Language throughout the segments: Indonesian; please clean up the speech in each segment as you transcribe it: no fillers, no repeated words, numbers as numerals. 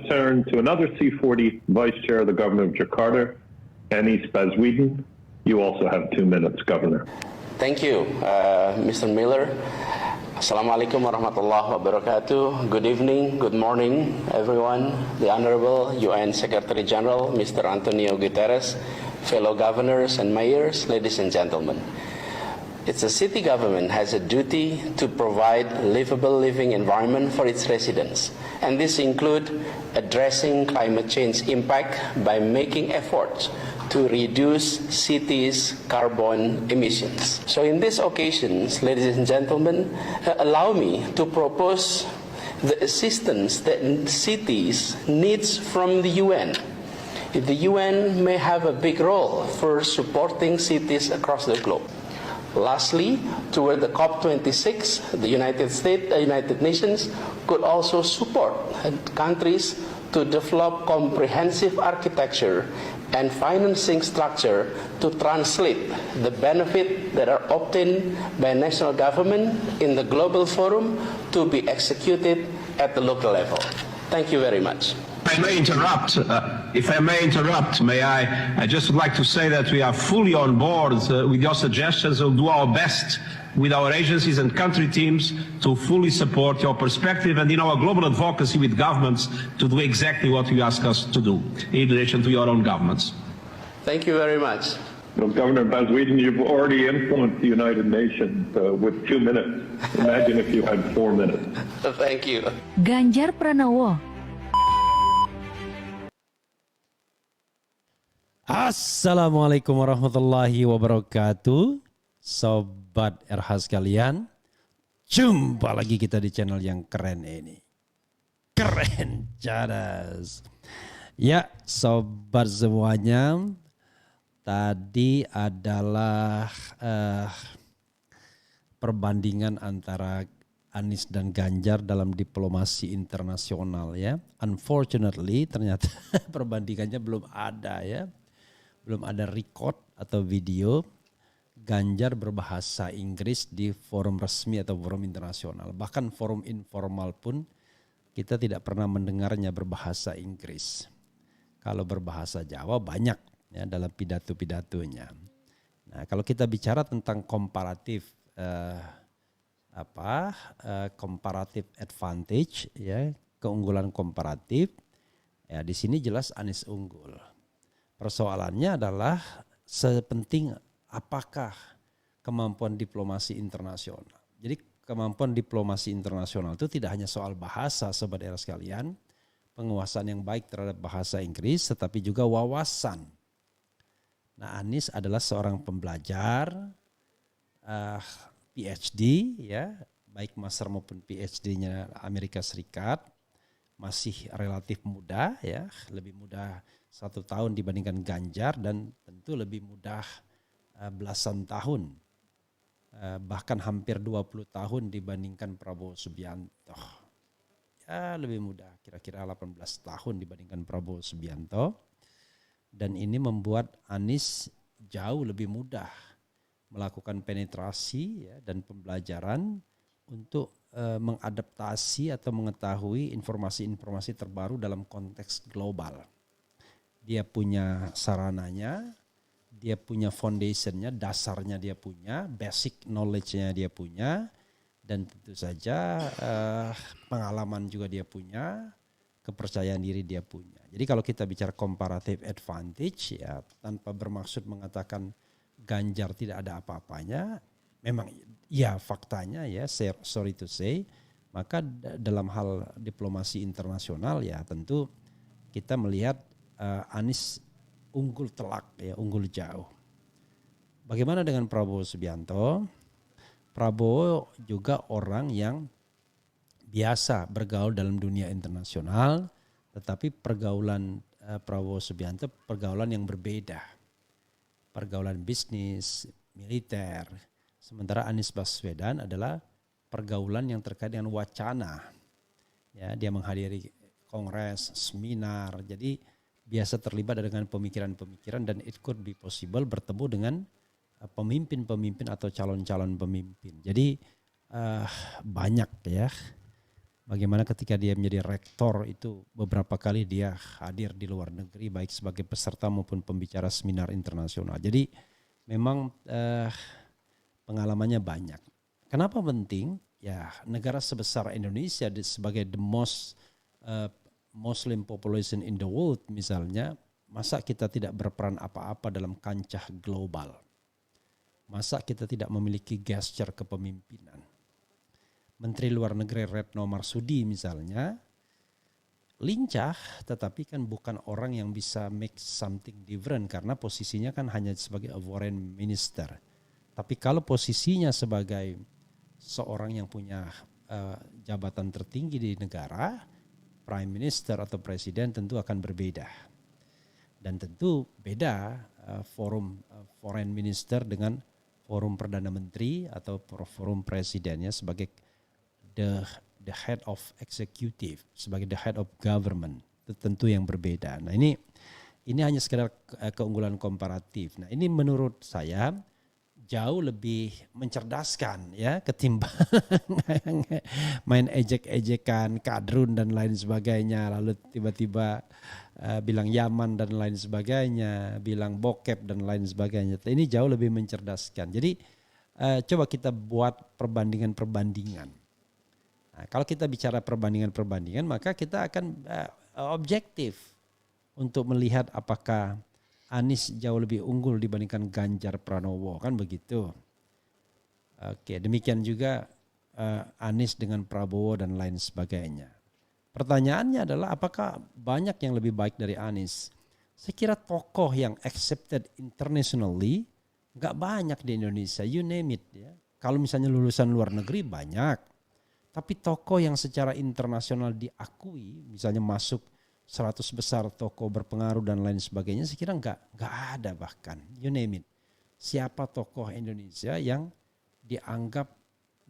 turn to another C40 Vice Chair of the Government of Jakarta, Anies Baswedan. You also have 2 minutes, Governor. Thank you, Mr. Miller. Assalamualaikum warahmatullahi wabarakatuh. Good evening, good morning, everyone. The Honorable UN Secretary General, Mr. Antonio Guterres, fellow governors and mayors, ladies and gentlemen. It's the city government has a duty to provide livable living environment for its residents. And this include addressing climate change impact by making efforts to reduce cities' carbon emissions. So in these occasions, ladies and gentlemen, allow me to propose the assistance that cities needs from the UN. The UN may have a big role for supporting cities across the globe. Lastly, toward the COP26, the United Nations could also support countries to develop comprehensive architecture and financing structure to translate the benefit that are obtained by national government in the global forum to be executed at the local level. Thank you very much. If I may interrupt, I just would like to say that we are fully on board with your suggestions. We'll do our best with our agencies and country teams to fully support your perspective and in our global advocacy with governments to do exactly what you ask us to do in relation to your own governments. Thank you very much. Well, Governor Baswedan, you've already influenced the United Nations with 2 minutes. Imagine if you had 4 minutes. Thank you. Ganjar Pranowo. Assalamualaikum warahmatullahi wabarakatuh. Sobat RH sekalian, jumpa lagi kita di channel yang keren ini. Keren cadas. Ya, sobat semuanya, tadi adalah perbandingan antara Anies dan Ganjar dalam diplomasi internasional ya. Unfortunately ternyata perbandingannya belum ada ya. Belum ada record atau video Ganjar berbahasa Inggris di forum resmi atau forum internasional. Bahkan forum informal pun kita tidak pernah mendengarnya berbahasa Inggris. Kalau berbahasa Jawa banyak ya dalam pidato-pidatonya. Nah, kalau kita bicara tentang komparatif comparative advantage ya, keunggulan komparatif ya, di sini jelas Anies unggul. Persoalannya adalah sepenting apakah kemampuan diplomasi internasional. Jadi kemampuan diplomasi internasional itu tidak hanya soal bahasa sobat era sekalian, penguasaan yang baik terhadap bahasa Inggris, tetapi juga wawasan. Nah, Anies adalah seorang pembelajar PhD ya, baik master maupun PhD-nya Amerika Serikat, masih relatif muda ya, lebih muda 1 tahun dibandingkan Ganjar dan tentu lebih mudah belasan tahun, bahkan hampir 20 tahun dibandingkan Prabowo Subianto. Ya lebih mudah, kira-kira 18 tahun dibandingkan Prabowo Subianto. Dan ini membuat Anies jauh lebih mudah melakukan penetrasi ya, dan pembelajaran untuk mengadaptasi atau mengetahui informasi-informasi terbaru dalam konteks global. Dia punya sarananya, dia punya foundationnya, dasarnya dia punya, basic knowledge-nya dia punya, dan tentu saja pengalaman juga dia punya, kepercayaan diri dia punya. Jadi kalau kita bicara comparative advantage ya, tanpa bermaksud mengatakan Ganjar tidak ada apa-apanya, memang ya faktanya ya, sorry to say, maka dalam hal diplomasi internasional ya tentu kita melihat Anies unggul telak ya, unggul jauh. Bagaimana dengan Prabowo Subianto? Prabowo juga orang yang biasa bergaul dalam dunia internasional, tetapi pergaulan Prabowo Subianto pergaulan yang berbeda. Pergaulan bisnis, militer. Sementara Anies Baswedan adalah pergaulan yang terkait dengan wacana. Ya, dia menghadiri kongres, seminar, jadi biasa terlibat dengan pemikiran-pemikiran dan it could be possible bertemu dengan pemimpin-pemimpin atau calon-calon pemimpin. Jadi banyak ya. Bagaimana ketika dia menjadi rektor itu beberapa kali dia hadir di luar negeri baik sebagai peserta maupun pembicara seminar internasional. Jadi memang pengalamannya banyak. Kenapa penting? Ya negara sebesar Indonesia sebagai the most Muslim population in the world misalnya, masa kita tidak berperan apa-apa dalam kancah global? Masa kita tidak memiliki gesture kepemimpinan? Menteri Luar Negeri Retno Marsudi misalnya lincah, tetapi kan bukan orang yang bisa make something different karena posisinya kan hanya sebagai a foreign minister. Tapi kalau posisinya sebagai seorang yang punya jabatan tertinggi di negara, prime minister atau presiden tentu akan berbeda. Dan tentu beda forum foreign minister dengan forum perdana menteri atau forum presidennya sebagai the head of executive, sebagai the head of government, itu tentu yang berbeda. Nah ini hanya sekedar keunggulan komparatif. Nah ini menurut saya jauh lebih mencerdaskan ya ketimbang main ejek-ejekan, kadrun dan lain sebagainya, lalu tiba-tiba bilang Yaman dan lain sebagainya, bilang bokep dan lain sebagainya. Ini jauh lebih mencerdaskan. Jadi coba kita buat perbandingan-perbandingan. Nah, kalau kita bicara perbandingan-perbandingan, maka kita akan objektif untuk melihat apakah Anies jauh lebih unggul dibandingkan Ganjar Pranowo, kan begitu. Oke, demikian juga Anies dengan Prabowo dan lain sebagainya. Pertanyaannya adalah apakah banyak yang lebih baik dari Anies? Saya kira tokoh yang accepted internationally nggak banyak di Indonesia, you name it ya. Kalau misalnya lulusan luar negeri banyak. Tapi tokoh yang secara internasional diakui, misalnya masuk 100 besar tokoh berpengaruh dan lain sebagainya, saya kira enggak ada bahkan, you name it. Siapa tokoh Indonesia yang dianggap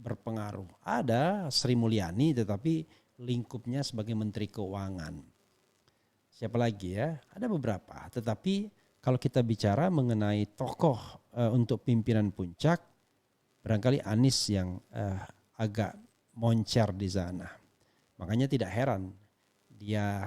berpengaruh? Ada Sri Mulyani tetapi lingkupnya sebagai Menteri Keuangan. Siapa lagi ya? Ada beberapa, tetapi kalau kita bicara mengenai tokoh untuk pimpinan puncak, barangkali Anies yang agak moncer di sana. Makanya tidak heran dia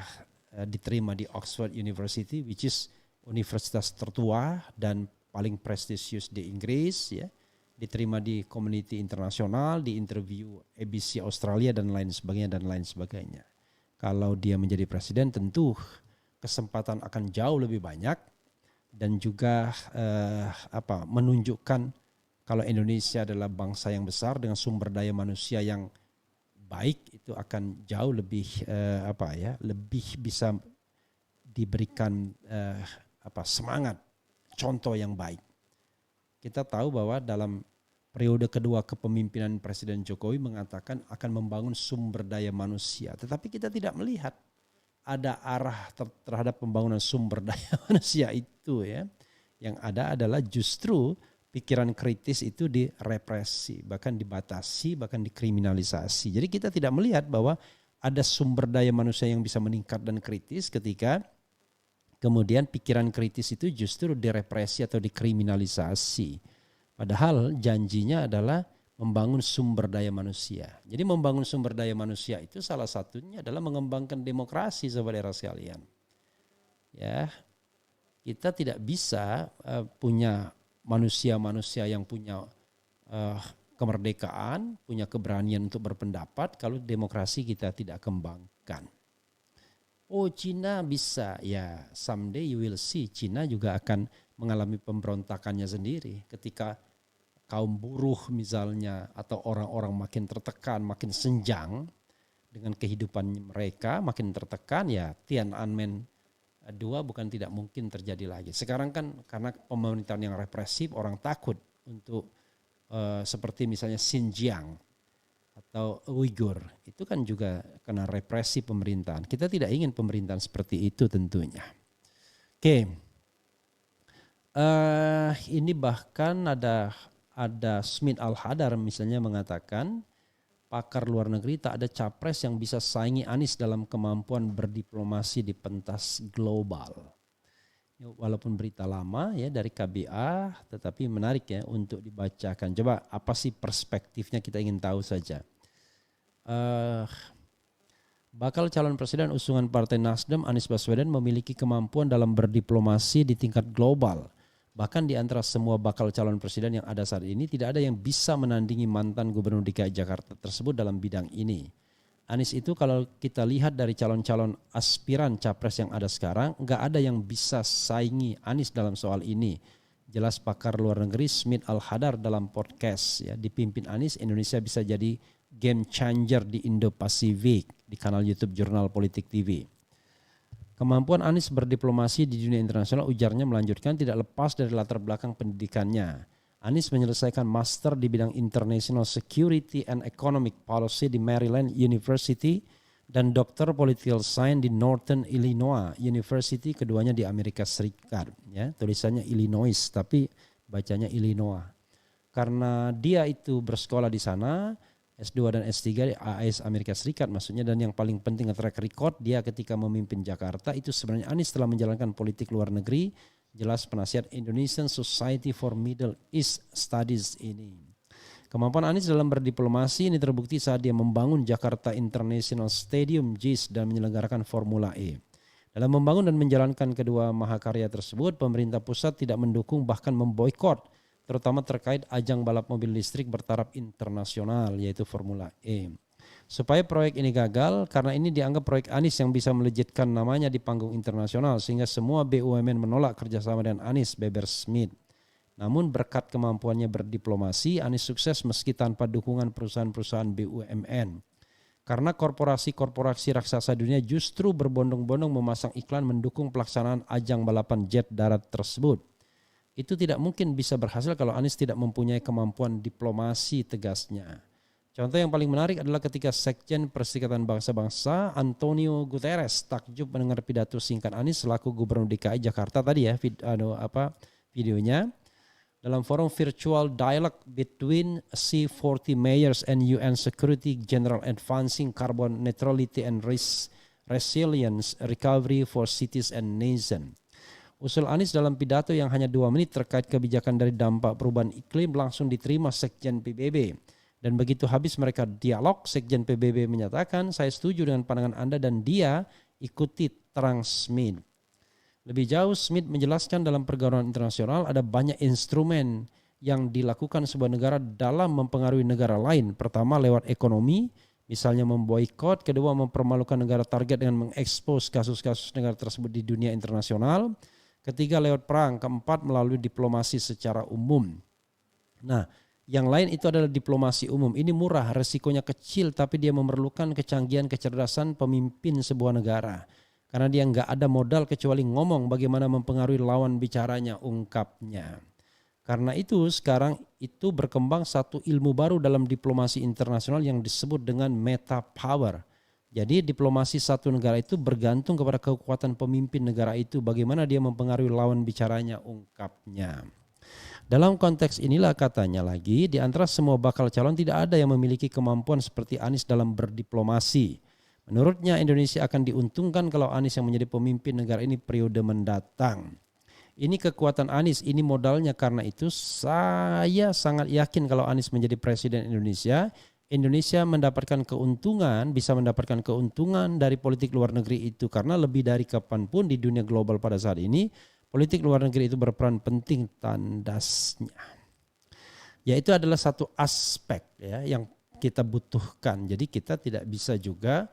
diterima di Oxford University, which is universitas tertua dan paling prestisius di Inggris ya. Diterima di community internasional, di interview ABC Australia dan lain sebagainya. Kalau dia menjadi presiden tentu kesempatan akan jauh lebih banyak dan juga menunjukkan kalau Indonesia adalah bangsa yang besar dengan sumber daya manusia yang baik, itu akan jauh lebih lebih bisa diberikan semangat, contoh yang baik. Kita tahu bahwa dalam periode kedua kepemimpinan Presiden Jokowi mengatakan akan membangun sumber daya manusia, tetapi kita tidak melihat ada arah terhadap pembangunan sumber daya manusia itu ya. Yang ada adalah justru pikiran kritis itu direpresi, bahkan dibatasi, bahkan dikriminalisasi. Jadi kita tidak melihat bahwa ada sumber daya manusia yang bisa meningkat dan kritis ketika kemudian pikiran kritis itu justru direpresi atau dikriminalisasi. Padahal janjinya adalah membangun sumber daya manusia. Jadi membangun sumber daya manusia itu salah satunya adalah mengembangkan demokrasi, saudara sekalian. Ya, kita tidak bisa punya manusia-manusia yang punya kemerdekaan, punya keberanian untuk berpendapat kalau demokrasi kita tidak kembangkan. Oh, Cina bisa, ya someday you will see. Cina juga akan mengalami pemberontakannya sendiri ketika kaum buruh misalnya atau orang-orang makin tertekan, makin senjang dengan kehidupan mereka, makin tertekan, ya Tiananmen 2 bukan tidak mungkin terjadi lagi. Sekarang kan karena pemerintahan yang represif, orang takut untuk seperti misalnya Xinjiang atau Uighur. Itu kan juga karena represi pemerintahan. Kita tidak ingin pemerintahan seperti itu tentunya. Oke. Ini bahkan ada Smith Al-Hadar misalnya mengatakan pakar luar negeri tak ada capres yang bisa saingi Anies dalam kemampuan berdiplomasi di pentas global. Walaupun berita lama ya dari KBA, tetapi menarik ya untuk dibacakan. Coba apa sih perspektifnya, kita ingin tahu saja. Bakal calon presiden usungan Partai Nasdem Anies Baswedan memiliki kemampuan dalam berdiplomasi di tingkat global. Bahkan di antara semua bakal calon presiden yang ada saat ini tidak ada yang bisa menandingi mantan Gubernur DKI Jakarta tersebut dalam bidang ini. Anies itu kalau kita lihat dari calon-calon aspiran capres yang ada sekarang, nggak ada yang bisa saingi Anies dalam soal ini. Jelas pakar luar negeri Smith Al-Hadar dalam podcast ya, dipimpin Anies, Indonesia bisa jadi game changer di Indo-Pasifik di kanal YouTube Jurnal Politik TV. Kemampuan Anies berdiplomasi di dunia internasional ujarnya melanjutkan tidak lepas dari latar belakang pendidikannya. Anies menyelesaikan master di bidang International Security and Economic Policy di Maryland University dan Dr. Political Science di Northern Illinois University, keduanya di Amerika Serikat. Ya, tulisannya Illinois tapi bacanya Illinois. Karena dia itu bersekolah di sana, S2 dan S3 di AS Amerika Serikat maksudnya, dan yang paling penting track record dia ketika memimpin Jakarta itu sebenarnya Anies telah menjalankan politik luar negeri, jelas penasihat Indonesian Society for Middle East Studies ini. Kemampuan Anies dalam berdiplomasi ini terbukti saat dia membangun Jakarta International Stadium JIS dan menyelenggarakan Formula E. Dalam membangun dan menjalankan kedua mahakarya tersebut, pemerintah pusat tidak mendukung bahkan memboikot, terutama terkait ajang balap mobil listrik bertaraf internasional yaitu Formula E. Supaya proyek ini gagal karena ini dianggap proyek Anies yang bisa melejitkan namanya di panggung internasional sehingga semua BUMN menolak kerjasama dengan Anies, beber Smith. Namun berkat kemampuannya berdiplomasi, Anies sukses meski tanpa dukungan perusahaan-perusahaan BUMN. Karena korporasi-korporasi raksasa dunia justru berbondong-bondong memasang iklan mendukung pelaksanaan ajang balapan jet darat tersebut. Itu tidak mungkin bisa berhasil kalau Anies tidak mempunyai kemampuan diplomasi, tegasnya. Contoh yang paling menarik adalah ketika Sekjen Perserikatan Bangsa-Bangsa Antonio Guterres takjub mendengar pidato singkat Anies selaku Gubernur DKI Jakarta tadi ya, videonya dalam forum virtual dialogue between C40 mayors and UN Security General advancing carbon neutrality and resilience recovery for cities and nation. Usul Anies dalam pidato yang hanya 2 menit terkait kebijakan dari dampak perubahan iklim langsung diterima Sekjen PBB. Dan begitu habis mereka dialog, Sekjen PBB menyatakan, saya setuju dengan pandangan Anda dan dia ikuti terang Smith. Lebih jauh, Smith menjelaskan dalam pergaulan internasional ada banyak instrumen yang dilakukan sebuah negara dalam mempengaruhi negara lain. Pertama lewat ekonomi, misalnya memboikot. Kedua mempermalukan negara target dengan mengekspos kasus-kasus negara tersebut di dunia internasional. Ketiga lewat perang, keempat melalui diplomasi secara umum. Nah, yang lain itu adalah diplomasi umum. Ini murah, resikonya kecil, tapi dia memerlukan kecanggihan, kecerdasan pemimpin sebuah negara. Karena dia nggak ada modal kecuali ngomong bagaimana mempengaruhi lawan bicaranya, ungkapnya. Karena itu sekarang itu berkembang satu ilmu baru dalam diplomasi internasional yang disebut dengan meta power. Jadi diplomasi satu negara itu bergantung kepada kekuatan pemimpin negara itu, bagaimana dia mempengaruhi lawan bicaranya, ungkapnya. Dalam konteks inilah katanya lagi, di antara semua bakal calon tidak ada yang memiliki kemampuan seperti Anies dalam berdiplomasi. Menurutnya Indonesia akan diuntungkan kalau Anies yang menjadi pemimpin negara ini periode mendatang. Ini kekuatan Anies, ini modalnya, karena itu saya sangat yakin kalau Anies menjadi presiden Indonesia, Indonesia mendapatkan keuntungan, bisa mendapatkan keuntungan dari politik luar negeri itu. Karena lebih dari kapanpun di dunia global pada saat ini, politik luar negeri itu berperan penting tandasnya. Ya, itu adalah satu aspek ya yang kita butuhkan. Jadi kita tidak bisa juga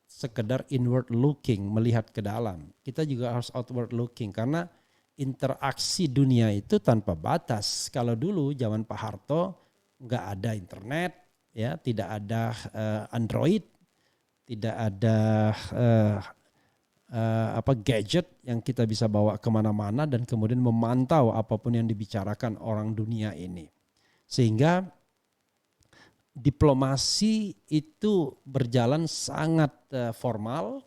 sekedar inward looking, melihat ke dalam. Kita juga harus outward looking karena interaksi dunia itu tanpa batas. Kalau dulu zaman Pak Harto nggak ada internet, ya, tidak ada Android, tidak ada gadget yang kita bisa bawa kemana-mana dan kemudian memantau apapun yang dibicarakan orang dunia ini. Sehingga diplomasi itu berjalan sangat formal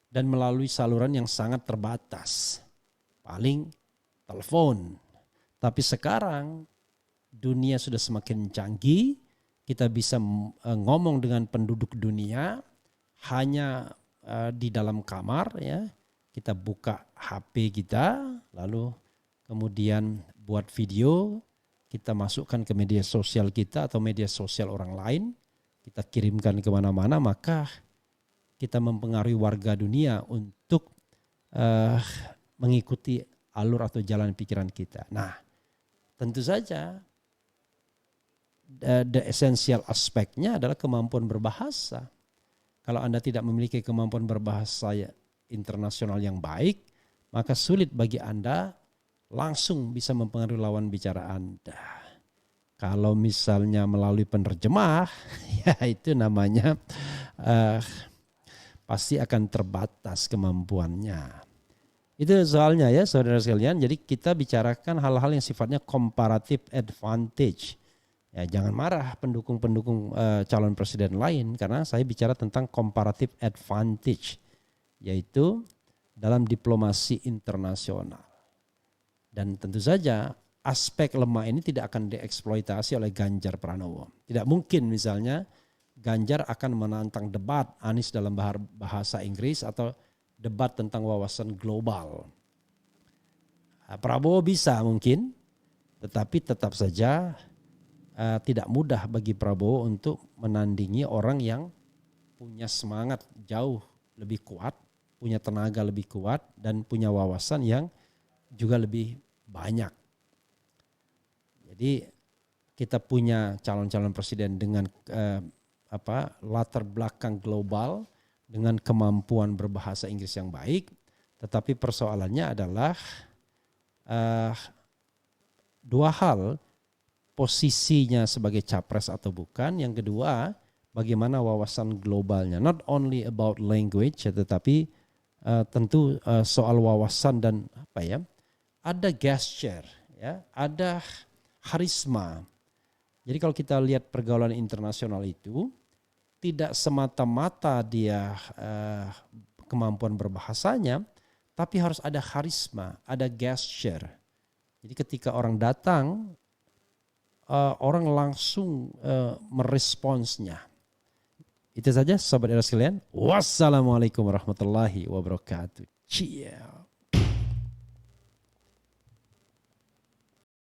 dan melalui saluran yang sangat terbatas. Paling telepon. Tapi sekarang dunia sudah semakin canggih, kita bisa ngomong dengan penduduk dunia hanya di dalam kamar ya. Kita buka HP kita, lalu kemudian buat video, kita masukkan ke media sosial kita atau media sosial orang lain, kita kirimkan kemana-mana, maka kita mempengaruhi warga dunia untuk mengikuti alur atau jalan pikiran kita. Nah, tentu saja the essential aspeknya adalah kemampuan berbahasa. Kalau Anda tidak memiliki kemampuan berbahasa internasional yang baik, maka sulit bagi Anda langsung bisa mempengaruhi lawan bicara Anda. Kalau misalnya melalui penerjemah, ya itu namanya pasti akan terbatas kemampuannya. Itu soalnya ya saudara sekalian. Jadi kita bicarakan hal-hal yang sifatnya comparative advantage. Ya, jangan marah pendukung-pendukung calon presiden lain karena saya bicara tentang comparative advantage, yaitu dalam diplomasi internasional. Dan tentu saja aspek lemah ini tidak akan dieksploitasi oleh Ganjar Pranowo. Tidak mungkin misalnya Ganjar akan menantang debat Anies dalam bahasa Inggris atau debat tentang wawasan global. Prabowo bisa mungkin, tetapi tetap saja tidak mudah bagi Prabowo untuk menandingi orang yang punya semangat jauh lebih kuat, punya tenaga lebih kuat, dan punya wawasan yang juga lebih banyak. Jadi kita punya calon-calon presiden dengan latar belakang global, dengan kemampuan berbahasa Inggris yang baik, tetapi persoalannya adalah dua hal, posisinya sebagai capres atau bukan, yang kedua bagaimana wawasan globalnya, not only about language, tetapi tentu soal wawasan dan ada gesture, ya, ada karisma. Jadi kalau kita lihat pergaulan internasional itu, tidak semata-mata dia kemampuan berbahasanya, tapi harus ada karisma, ada gesture. Jadi ketika orang datang, orang langsung meresponsnya. Itu saja Sobat Era sekalian. Wassalamualaikum warahmatullahi wabarakatuh. Ciao.